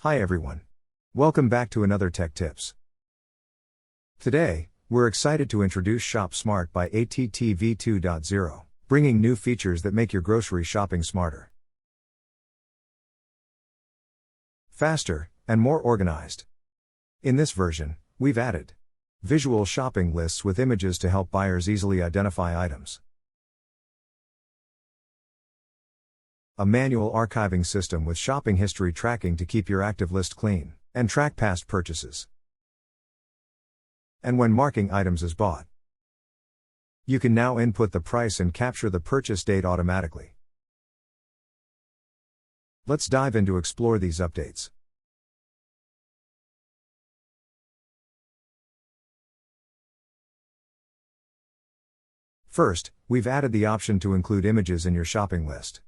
Hi everyone. Welcome back to another Tech Tips. Today, we're excited to introduce ShopSmart by ATT v2.0, bringing new features that make your grocery shopping smarter, faster, and more organized. In this version, we've added visual shopping lists with images to help buyers easily identify items, a manual archiving system with shopping history tracking to keep your active list clean and track past purchases. And when marking items as bought, you can now input the price and capture the purchase date automatically. Let's dive in to explore these updates. First, we've added the option to include images in your shopping list.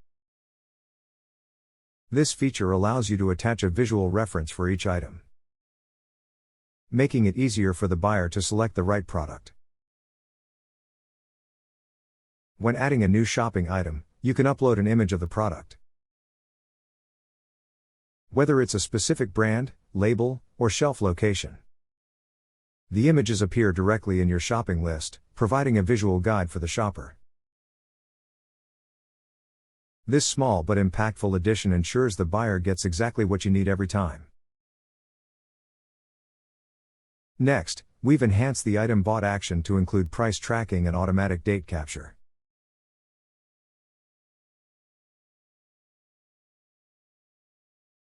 This feature allows you to attach a visual reference for each item, making it easier for the buyer to select the right product. When adding a new shopping item, you can upload an image of the product. Whether it's a specific brand, label, or shelf location, the images appear directly in your shopping list, providing a visual guide for the shopper. This small but impactful addition ensures the buyer gets exactly what you need every time. Next, we've enhanced the item bought action to include price tracking and automatic date capture.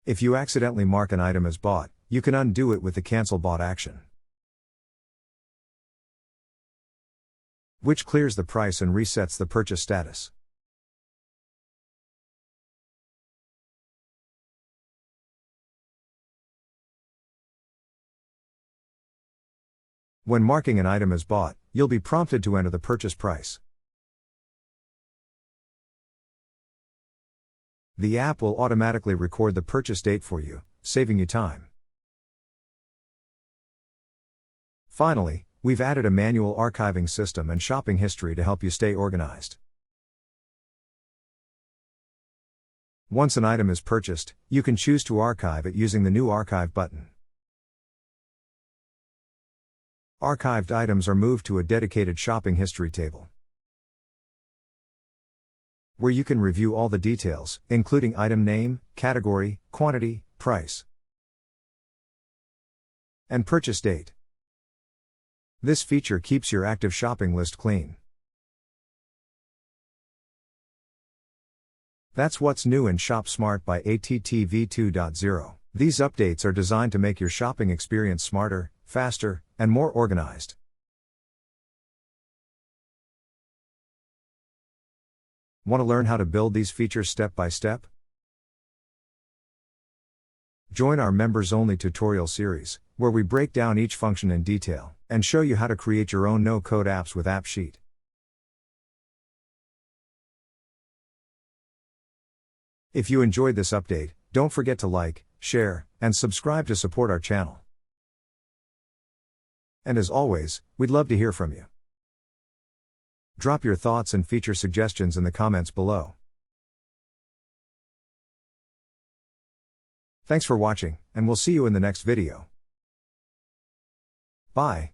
If you accidentally mark an item as bought, you can undo it with the cancel bought action, which clears the price and resets the purchase status. When marking an item as bought, you'll be prompted to enter the purchase price. The app will automatically record the purchase date for you, saving you time. Finally, we've added a manual archiving system and shopping history to help you stay organized. Once an item is purchased, you can choose to archive it using the new Archive button. Archived items are moved to a dedicated shopping history table, where you can review all the details, including item name, category, quantity, price, and purchase date. This feature keeps your active shopping list clean. That's what's new in ShopSmart by ATT v2.0. These updates are designed to make your shopping experience smarter, faster, and more organized. Want to learn how to build these features step by step? Join our members-only tutorial series, where we break down each function in detail and show you how to create your own no-code apps with AppSheet. If you enjoyed this update, don't forget to like, share, and subscribe to support our channel. And as always, we'd love to hear from you. Drop your thoughts and feature suggestions in the comments below. Thanks for watching, and we'll see you in the next video. Bye.